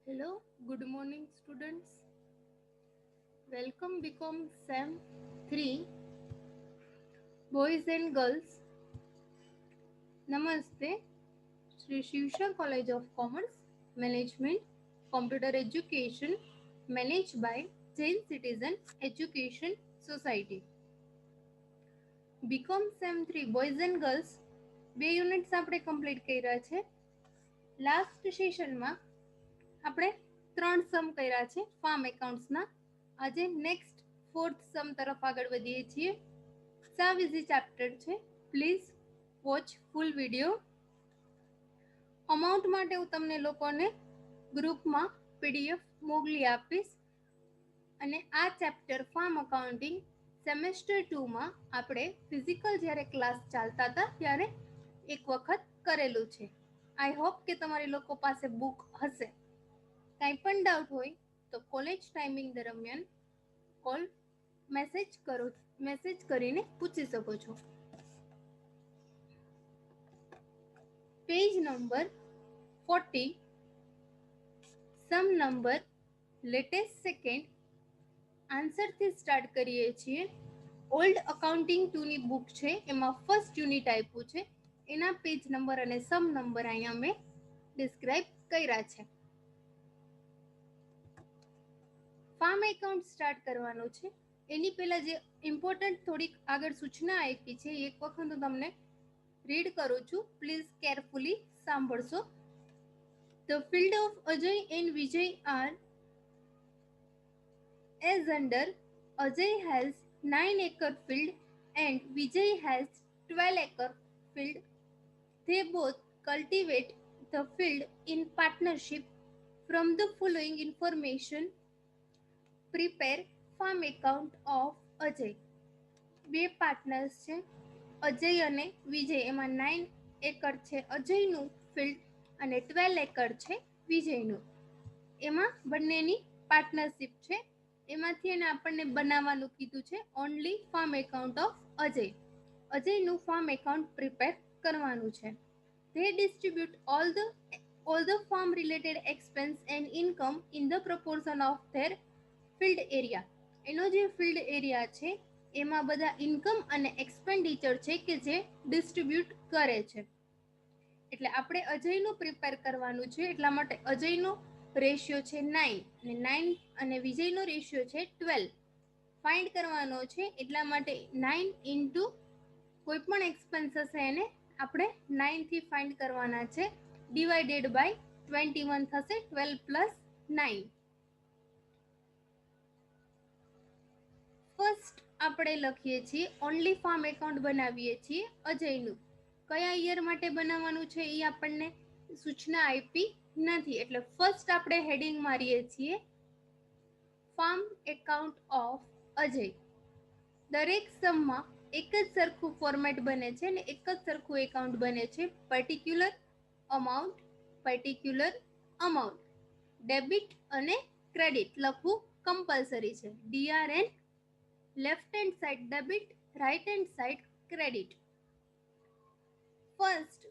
Hello, good morning students. Welcome become SEM 3 boys and girls. Namaste. Sri Shivsha College of Commerce Management Computer Education managed by Jain Citizen Education Society. Become SEM 3 boys and girls બે units આપણે complete કર્યા છે. Last સેશનમાં આપણે 3 સમ કર્યા છે farm એકાઉન્ટ્સના. આજે next fourth સમ તરફ આગળ વધીએ છીએ. સાવ ઇઝી ચેપ્ટર છે. Please watch full video. Amount માટે હું તમને લોકોને ગ્રુપમાં પીડીએફ મોકલી આપીશ. અને આ ચેપ્ટર ફાર્મ અકાઉન્ટિંગ સેમેસ્ટર 2માં આપણે ફિઝિકલ જ્યારે ક્લાસ ચાલતા હતા ત્યારે એક વખત કરેલું છે. આઈ હોપ કે તમારી લોકો પાસે બુક હશે. કાંઈ પણ ડાઉટ હોય તો કોલેજ ટાઈમિંગ દરમિયાન મેસેજ કરીને પૂછી શકો છો. Page number 40 some number latest second આન્સરથી સ્ટાર્ટ કરીએ છીએ. ઓલ્ડ અકાઉન્ટિંગ 2ની બુક છે, એમાં ફર્સ્ટ યુનિટ આપ્યું છે. એના પેજ નંબર અને સમ નંબર અહીંયા મેં ડિસ્ક્રાઇબ કર્યા છે. ફાર્મ એકાઉન્ટ સ્ટાર્ટ કરવાનો છે. એની પહેલા જે ઇમ્પોર્ટન્ટ થોડીક આગળ સૂચના આપી છે એક વખત હું તમને રીડ કરું છું. પ્લીઝ કેરફુલી સાંભળશો. The field of Ajay and Vijay are as under Ajay has 9 acre field and Vijay has 12 acre field. They both cultivate the field in partnership. From the following information, prepare farm account of Ajay. બે partners છે, અજય અને વિજય. એમાં 9 acre છે અજયનું field અને 12 acre છે વિજયનું. એમાં બંનેની partnership છે. એમાંથી એને આપણને બનાવવાનું કીધું છે only farm account of Ajay. અજયનું ફાર્મ એકાઉન્ટ પ્રિપેર કરવાનું છે. They distribute all the farm related expense and income in the proportion of their field area. એનો જે ફિલ્ડ એરિયા છે એમાં બધા ઇન્કમ અને એક્સપેન્ડિચર છે કે જે ડિસ્ટ્રીબ્યુટ કરે છે. એટલે આપણે અજયનું પ્રિપેર કરવાનું છે, એટલા માટે અજયનો રેશિયો છે 9 અને 9 અને વિજયનો રેશિયો છે 12. ફાઇન્ડ કરવાનો છે, એટલા માટે 9 ઇન્ટુ કોઈ પણ એક્સપેન્સ હશે એને આપણે 9 થી ફાઇન્ડ કરવાના છે. ડિવાઇડેડ બાય 21 થશે. 12 પ્લસ 9. ફર્સ્ટ આપણે લખીએ છીએ ઓનલી ફાર્મ એકાઉન્ટ બનાવીએ છીએ અજયનું. કયા યર માટે બનાવવાનું છે એ આપણને સૂચના આપી નથી, એટલે ફર્સ્ટ આપણે હેડિંગ મારીએ છીએ ફાર્મ એકાઉન્ટ ઓફ અજય. દરેક સમમાં એક જ સરખું ફોર્મેટ બને છે અને એક જ સરખું એકાઉન્ટ બને છે. પર્ટિક્યુલર અમાઉન્ટ ડેબિટ અને ક્રેડિટ લખવું કમ્પલસરી છે. DRN left hand side debit, right hand side credit. First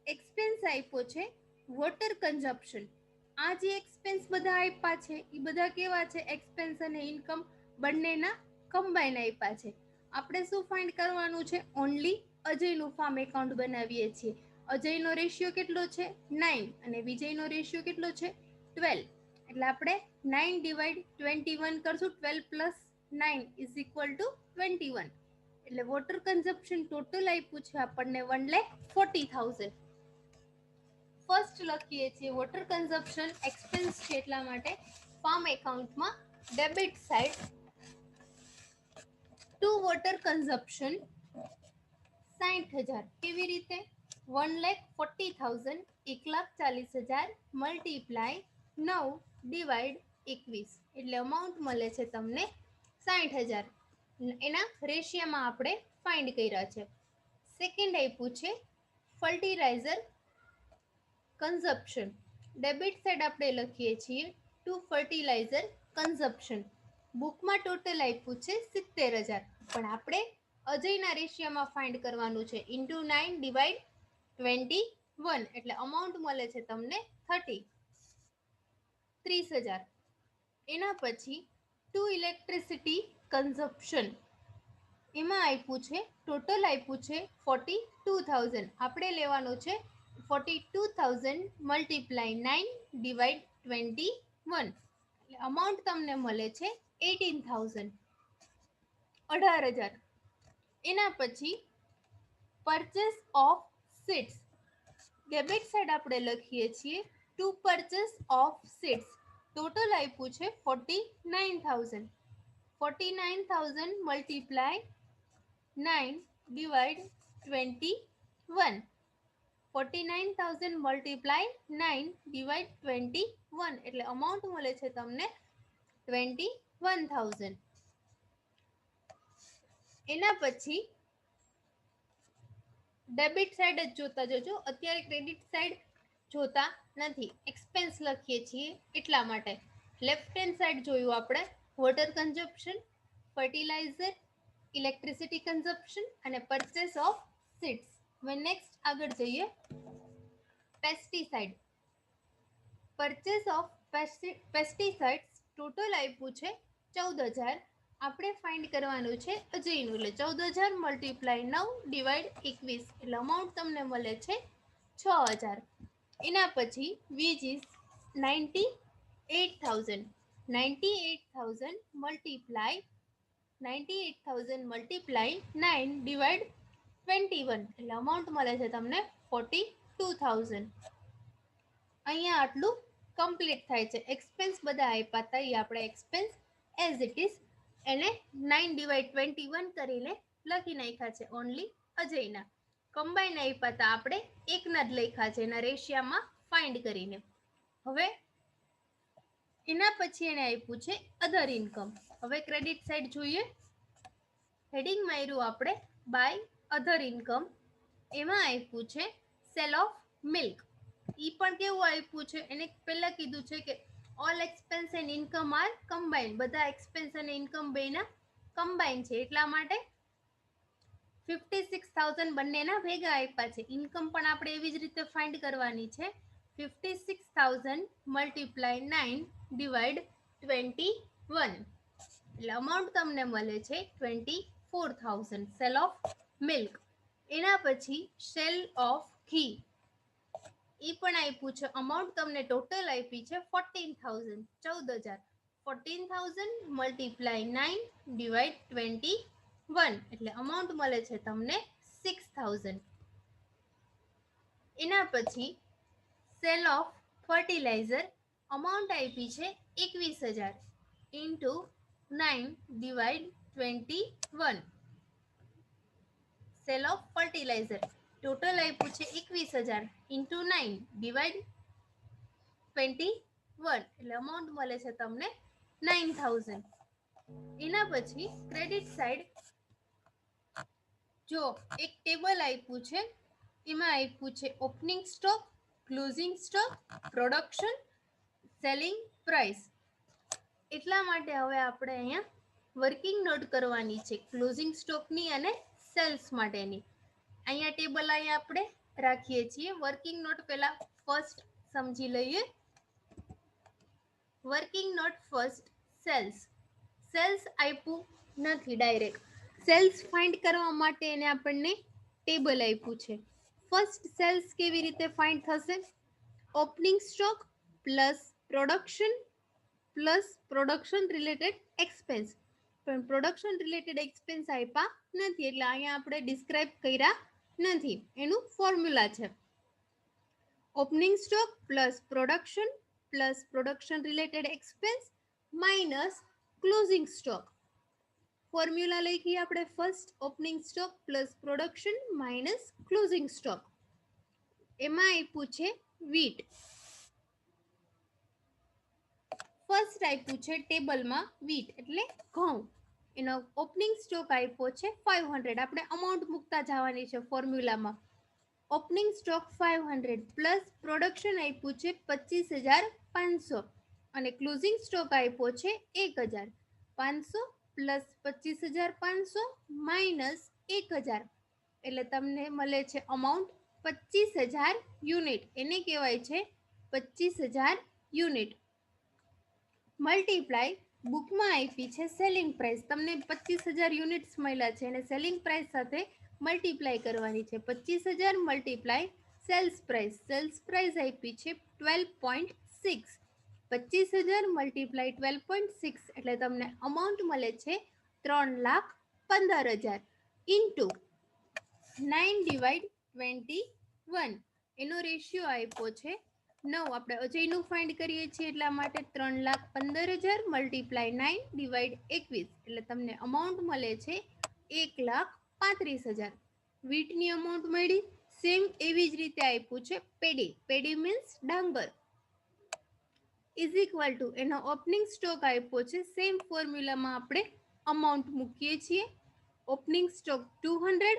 expense આપ્યો છે વોટર કન્ઝપ્શન. આ જે એક્સપેન્સ બધા આપ્યા છે એ બધા કેવા છે? એક્સપેન્સ અને ઇન્કમ બંનેના કમ્બાઈન આપ્યા છે. આપણે શું ફાઇન્ડ કરવાનું છે? ઓનલી અજયનું ફાર્મ એકાઉન્ટ બનાવીએ છીએ. અજયનો રેશિયો કેટલો છે? 9 અને વિજયનો રેશિયો કેટલો છે? 12. એટલે આપણે 9 ડિવાઇડ 21 કરશું. 12 પ્લસ 9 ઇઝ ઇક્વલ ટુ 21. એટલે વોટર કન્ઝપ્શન ટોટલ આપ્યું છે આપણને 1,40,000. ફર્સ્ટ લખીએ છીએ વોટર કન્ઝપ્શન એક્સપેન્સ છે એટલા માટે ફાર્મ એકાઉન્ટમાં debit side to water consumption 60,000. કેવી રીતે? 1,40,000 1,40,000 મલ્ટીપ્લાય 9 ડિવાઇડ 21 એટલે અમાઉન્ટ મળે છે તમને 60,000. એના રેશિયામાં આપણે ફાઇન્ડ કર્યા છે. સેકન્ડ આપ્યું છે ફર્ટિલાઇઝર કન્ઝપ્શન. ડેબિટ સાઇડ આપણે લખીએ છીએ ટુ ફર્ટિલાઇઝર કન્ઝપ્શન. બુકમાં ટોટલ આપ્યું છે 70,000, પણ આપણે અજયના રેશિયામાં ફાઇન્ડ કરવાનું છે. ઇન્ટુ 9 ડિવાઇડ 21 એટલે અમાઉન્ટ મળે છે તમને 30. 30,000. એના પછી ટુ ઇલેક્ટ્રિસિટી કન્ઝપ્શન, એમાં આપ્યું છે ટોટલ આપ્યું છે 42,000. આપણે લેવાનું છે 42,000 મલ્ટીપ્લાય 9 ડિવાઈડ 21, એટલે અમાઉન્ટ તમને મળે છે 18,000, 18,000. એના પછી purchase of seeds, debit side આપણે લખીએ છીએ to purchase of seeds, total આપ્યું છે 49,000. 49,000 મલ્ટીપ્લાય 9 ડિવાઈડ 21, 49,000 મલ્ટીપ્લાય 9 ડિવાઈડ 21, એટલે અમાઉન્ટ મળે છે તમને 21,000. એના પછી ડેબિટ સાઈડ જ જોતા જજો, અત્યારે ક્રેડિટ સાઈડ જોતા નથી, એક્સપેન્સ લખીએ છીએ એટલા માટે. લેફ્ટ હેન્ડ સાઈડ જોયું આપણે water consumption, fertiliser, electricity consumption અને પરચેસ ઓફ સીડ્સ. હવે નેક્સ્ટ આગળ જઈએ, pesticide. Purchase of pesticides total આપ્યું છે 14,000. આપણે ફાઇન્ડ કરવાનું છે અજયનું, એટલે 14,000 મલ્ટીપ્લાય 9 ડિવાઈડ 21, એટલે અમાઉન્ટ તમને મળે છે 6,000. એના પછી વીજ ઇઝ 98,000. 98,000 મલ્ટીપ્લાય 9 ડિવાઈડ 21, એટલે અમાઉન્ટ મળે છે તમને 42,000. અહીંયા આટલું કમ્પ્લીટ થાય છે. એક્સપેન્સ બધા આપ્યા હતા એ આપણે એક્સપેન્સ એઝ ઇટ ઇઝ એને 9 ડિવાઈડ 21 કરીને લખી નાખ્યા છે ઓનલી અજયના. કમ્બાઈન આપ્યા હતા આપણે એકના જ લખ્યા છે એના રેશિયામાં ફાઇન્ડ કરીને. હવે એના પછી એને આપ્યું છે અધર ઇન્કમ. હવે ક્રેડિટ સાઈડ જોઈએ, હેડિંગ માર્યું આપણે બાય અધર ઇન્કમ, એમાં આપ્યું છે સેલ ઓફ મિલ્ક. ઈ પણ કેવું આપ્યું છે, એને પહેલા કીધું છે કે all expense and income are combine, બધા એક્સપેન્સ અને ઇન્કમ બેના કમ્બાઇન છે, એટલા માટે 56,000 બંનેના ભેગા આપ્યા છે. ઇન્કમ પણ આપણે એવી જ રીતે ફાઇન્ડ કરવાની છે. 56,000 મલ્ટીપ્લાય 9 ડિવાઈડ 21, એટલે અમાઉન્ટ તમને મળે છે 24,000. Cell of milk. એના પછી સેલ ઓફ ઘી, એ પણ આપ્યું છે અમાઉન્ટ તમને ટોટલ આપી છે 14,000, 14,000. 14,000 મલ્ટીપ્લાય 9 ડિવાઈડ 21, એટલે અમાઉન્ટ મળે છે તમને 6,000. એના પછી સેલ ઓફ ફર્ટિલાઇઝર, અમાઉન્ટ આપી છે 21,000 into 9 divide 21, sale of fertiliser total આપ્યું છે 21,000 ઇન્ટુ 9 ડિવાઈડ 21, એટલે અમાઉન્ટ મળે છે તમને 9,000. એના પછી ક્રેડિટ સાઈડ જો એક ટેબલ આપ્યું છે, એમાં આપ્યું છે opening stock, closing stock, production, selling price. એટલા માટે હવે આપણે અહીંયા વર્કિંગ નોટ કરવાની છે ક્લોઝિંગ સ્ટોકની અને સેલ્સ માટેની. અહીંયા ટેબલ અહીંયા આપણે રાખીએ છીએ. વર્કિંગ નોટ પહેલા ફર્સ્ટ સમજી લઈએ. Working note first sales. Sales આપ્યું નથી ડાયરેક્ટ, સેલ્સ ફાઇન્ડ કરવા માટે એને આપણને ટેબલ આપ્યું છે. ફર્સ્ટ સેલ્સ કેવી રીતે ફાઇન્ડ થશે? Opening stock plus production related expense, પણ પ્રોડક્શન રિલેટેડ એક્સપેન્સ આપ્યા નથી એટલે અહીંયા આપણે ડિસ્ક્રાઇબ કર્યા નથી. એનું ફોર્મ્યુલા છે opening stock plus production related expense minus closing stock. Formula લખીએ આપણે first opening stock plus production minus closing stock. એમાં આપ્યું છે વીટ. ફર્સ્ટ આપ્યું છે ટેબલમાં વીટ એટલે ઘઉં. એનો ઓપનિંગ સ્ટોક આપ્યો છે 500. આપણે અમાઉન્ટ મૂકતા જવાની છે ફોર્મ્યુલામાં. ઓપનિંગ સ્ટોક 500 પ્લસ પ્રોડક્શન આપ્યું છે 25,500 અને ક્લોઝિંગ સ્ટોક આપ્યો છે 1,500 પ્લસ 25,500 માઇનસ 1,000, એટલે તમને મળે છે અમાઉન્ટ 25,000 યુનિટ. એને કહેવાય છે 25,000 યુનિટ. મલ્ટીપ્લાય બુકમાં આપી છે સેલિંગ પ્રાઇસ, તમને 25,000 યુનિટ્સ મળ્યા છે અને સેલિંગ પ્રાઇસ સાથે મલ્ટીપ્લાય કરવાની છે. 25,000 મલ્ટીપ્લાય સેલ્સ પ્રાઇસ આપી છે 12.6. 25,000 મલ્ટીપ્લાય 12.6 એટલે તમને અમાઉન્ટ મળે છે 3,15,000 ઇન્ટુ 9/21. એનો રેશિયો આપ્યો છે 9. આપણે અજયનું ફાઇન્ડ કરીએ છીએ એટલા માટે 3,15,000 મલ્ટીપ્લાય 9/21 એટલે તમને અમાઉન્ટ મળે છે 1,35,000. વીટની અમાઉન્ટ મળી. સેમ એવી જ રીતે આપ્યું છે પેડી મીન્સ ડાંગર ઇઝ ઇક્વલ ટુ એનો ઓપનિંગ સ્ટોક આપ્યો છે. સેમ ફોર્મ્યુલામાં આપણે અમાઉન્ટ મૂકીએ છીએ. ઓપનિંગ સ્ટોક 200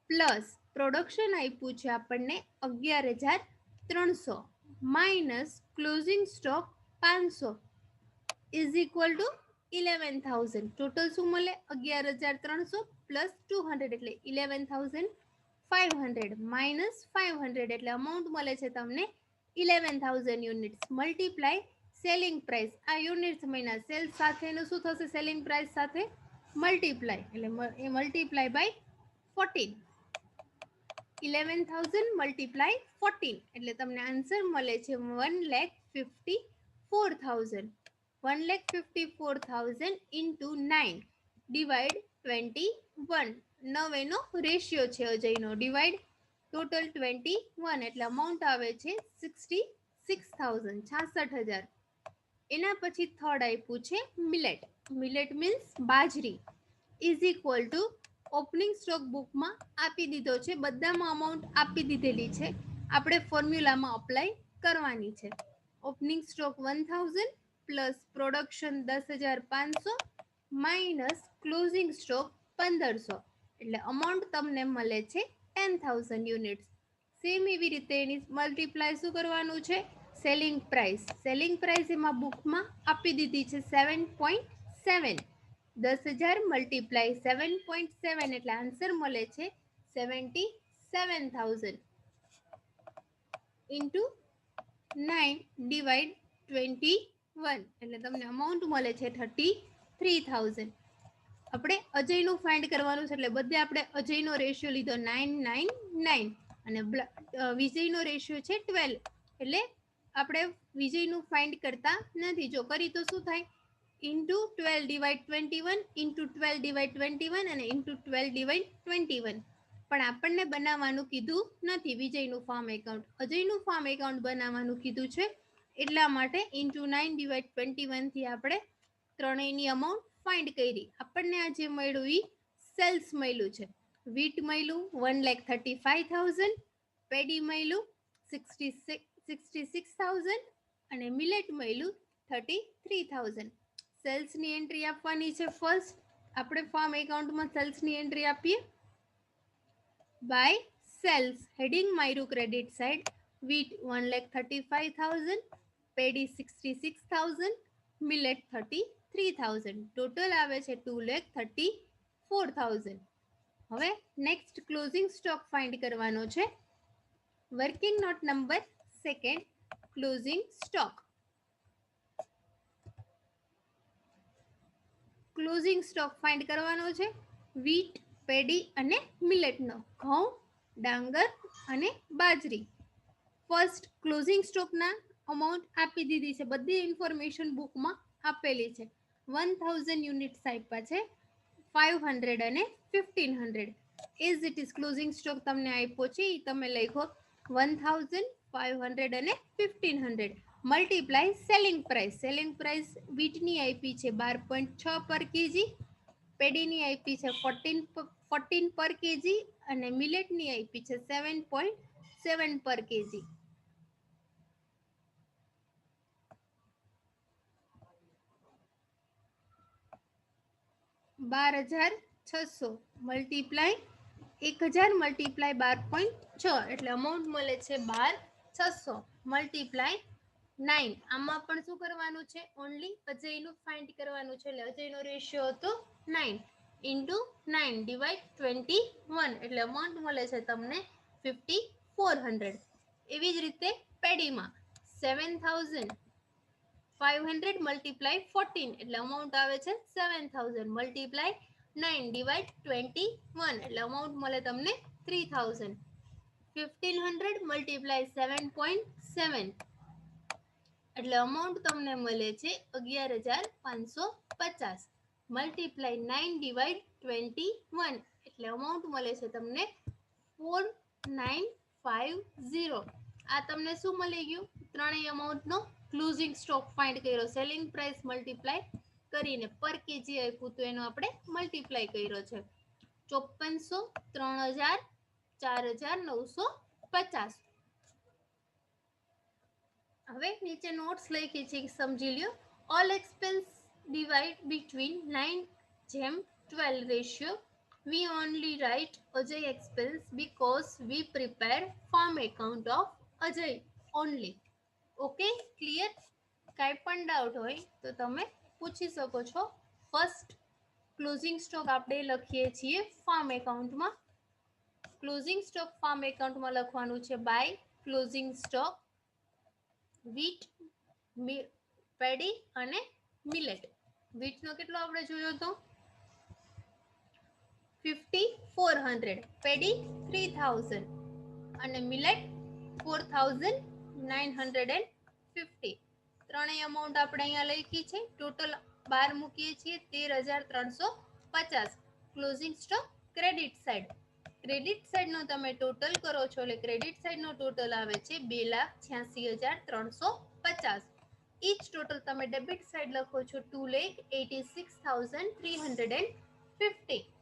પ્લસ પ્રોડક્શન આપ્યું છે આપણને 11,300 minus closing stock 500 is equal to 11,000. Total શું મળે? 11,300 પ્લસ 200 એટલે 11,500 માઇનસ 500 એટલે અમાઉન્ટ મળે છે તમને 11,000 યુનિટ્સ. મલ્ટીપ્લાય સેલિંગ પ્રાઇસ, આ યુનિટ્સ મહિના સેલ્સ સાથેનું શું થશે? સેલિંગ પ્રાઇસ સાથે મલ્ટીપ્લાય એટલે એ મલ્ટીપ્લાય બાય 14. 11,000 મલ્ટીપ્લાય 14 એટલે તમને આન્સર મળે છે 1,54,000. 1,54,000 ઇન્ટુ 9 ડિવાઈડ 21. 9 એનો રેશિયો છે અજયનો, ડિવાઈડ ટોટલ 21 એટલે અમાઉન્ટ આવે છે 66,000, 66,000. એના પછી થર્ડ આપ્યું છે મિલેટ મીન્સ બાજરી is equal to opening stock બુકમાં આપી દીધો છે, બધામાં અમાઉન્ટ આપી દીધેલી છે, આપણે ફોર્મ્યુલામાં અપ્લાય કરવાની છે. Opening stock 1,000 plus production 10,500 minus closing stock 1,500 એટલે અમાઉન્ટ તમને મળે છે 10,000 યુનિટ્સ. સેમ એવી રીતે એની મલ્ટીપ્લાય શું કરવાનું છે? સેલિંગ પ્રાઇસ એમાં બુકમાં આપી દીધી છે 7.7. 10,000 મલ્ટીપ્લાય 7.7 એટલે આન્સર મળે છે 77,000 ઇન્ટુ 9 ડિવાઈડ 21 એટલે તમને અમાઉન્ટ મળે છે 33,000. આપણે અજયનું ફાઇન્ડ કરવાનું છે એટલે બધે આપણે અજયનો રેશિયો લીધો 999 અને વિજયનો રેશિયો છે 12 એટલે આપણે વિજયનું ફાઇન્ડ કરતા નથી. જો કરી તો શું થાય? ઇન્ટુ 12/21 ઇન્ટુ 12/21 અને ઇન્ટુ 12/21. પણ આપણને બનાવવાનું કીધું નથી વિજયનું ફાર્મ એકાઉન્ટ, અજયનું ફાર્મ એકાઉન્ટ બનાવવાનું કીધું છે. એટલા માટે ઇન્ટુ 9/21 થી આપણે ત્રણેયની અમાઉન્ટ ફાઇન્ડ કરી. આપણને આ જે મળ્યું એ સેલ્સ મળ્યું છે. વીટ મળ્યું 1,35,000, પેડી મળ્યું 66,000 અને મિલેટ મળ્યું 33,000. સેલ્સની એન્ટ્રી આપવાની છે. ફર્સ્ટ આપણે ફાર્મ એકાઉન્ટમાં સેલ્સની એન્ટ્રી આપીએ. બાય સેલ્સ હેડિંગ માયરું credit side. Wheat 1,35,000, paddy 66,000, millet 33,000. Total આવે છે 2,34,000. હવે નેક્સ્ટ ક્લોઝિંગ સ્ટોક ફાઇન્ડ કરવાનો છે. Working note number second, closing stock. Closing stock find કરવાનો છે વીટ, પેડી અને મિલેટનો, ઘઉં, ડાંગર અને બાજરી. ફર્સ્ટ ક્લોઝિંગ સ્ટોકના અમાઉન્ટ આપી દીધી છે, બધી ઇન્ફોર્મેશન બુકમાં આપેલી છે. 1,000 યુનિટ્સ આપ્યા છે, 500 અને 1,500 as it is closing stock તમને આપ્યો છે એ તમે લખો 1,000, 500 અને 1,500. મલ્ટીપ્લાય સેલિંગ પ્રાઇસ વીટની આપી છે 12.6 પર કેજી, પેડીની આપી છે 14 પર કેજી અને મિલેટની આપી છે 7.7 પર કેજી. 12,600 મલ્ટીપ્લાય 1,000 મલ્ટીપ્લાય 12.6 એટલે અમાઉન્ટ મળે છે 12,600 મલ્ટીપ્લાય 9. આમાં પણ શું કરવાનું છે? ઓનલી અજયનું ફાઇન્ડ કરવાનું છે એટલે અજયનો રેશિયો હતો 9 ઇન્ટુ 9 ડિવાઈડ 21 એટલે અમાઉન્ટ મળે છે તમને 5,400. એવી જ રીતે પેડીમાં 7,000 500 મલ્ટીપ્લાય 14 એટલે અમાઉન્ટ આવે છે 7000 મલ્ટીપ્લાય 9 ડિવાઇડ 21 એટલે અમાઉન્ટ મળે તમને 3000 1500 મલ્ટીપ્લાય 7.7 એટલે અમાઉન્ટ તમને મળે છે 11550 મલ્ટીપ્લાય 9 ડિવાઇડ 21 એટલે અમાઉન્ટ મળે છે તમને 4950 આ તમને શું મળી ગયું ત્રણેય અમાઉન્ટનો ક્લોઝિંગ સ્ટોક ફાઇન્ડ કર્યો સેલિંગ પ્રાઇસ મલ્ટીપ્લાય કરીને પર કેજી આપ્યું તો એનો આપણે મલ્ટીપ્લાય કર્યો છે 5400 3000 4950 હવે નીચે નોટ્સ લખી છે સમજી લ્યો all expense divide between 9:12 ratio we only write Ajay expense because we prepare farm account of Ajay only okay clear કાંઈ પણ ડાઉટ હોય તો તમે પૂછી શકો છો ફર્સ્ટ ક્લોઝિંગ સ્ટોક આપણે લખીએ છીએ ફાર્મ એકાઉન્ટમાં ક્લોઝિંગ સ્ટોક ફાર્મ એકાઉન્ટમાં લખવાનું છે બાય ક્લોઝિંગ સ્ટોક વીટ પેડી અને મિલેટ વીટનો કેટલો આપણે જોયો તો 5400 પેડી 3000 અને મિલેટ 4950 ત્રણેય અમાઉન્ટ આપણે અહીંયા લખી છે ટોટલ 12 મૂકીએ છીએ 13350 ક્લોઝિંગ સ્ટોક ક્રેડિટ સાઈડનો તમે ટોટલ કરો છો એટલે ક્રેડિટ સાઈડનો ટોટલ આવે છે 2,86,350 ઈચ ટોટલ તમે ડેબિટ સાઈડ લખો છો 2,86,350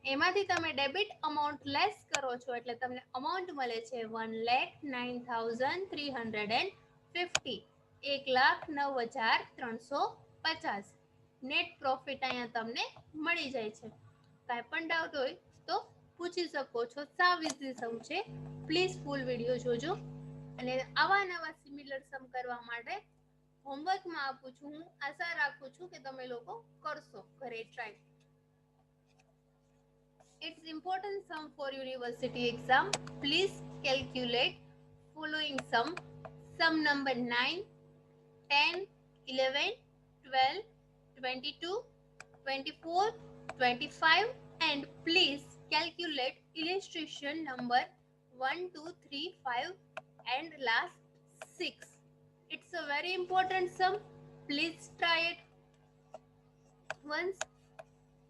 એમાંથી તમે ડેબિટ અમાઉન્ટ લેસ કરો છો એટલે તમને અમાઉન્ટ મળે છે 1,09,350 1,09,350 નેટ પ્રોફિટ અહીંયા તમને મળી જાય છે કાંઈ પણ ડાઉટ હોય તો પૂછી શકો છો સાવ ઇઝી સમ છે પ્લીઝ ફૂલ વિડીયો જોજો અને આવા નવા સિમિલર સમ કરવા માટે હોમવર્કમાં આપું છું હું આશા રાખું છું કે તમે લોકો કરશો ઘરે try It's important sum for university exam. Please calculate following sum. Sum number 9, 10, 11, 12, 22, 24, 25 and please calculate illustration number 1, 2, 3, 5 and last 6. It's a very important sum. Please try it once.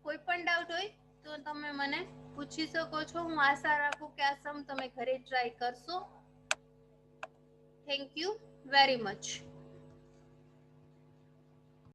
કોઈ પણ ડાઉટ હોય તો તમે મને પૂછી શકો છો હું આશા રાખું કે આ સમ તમે ઘરે ટ્રાય કરશો થેન્ક યુ વેરી મચ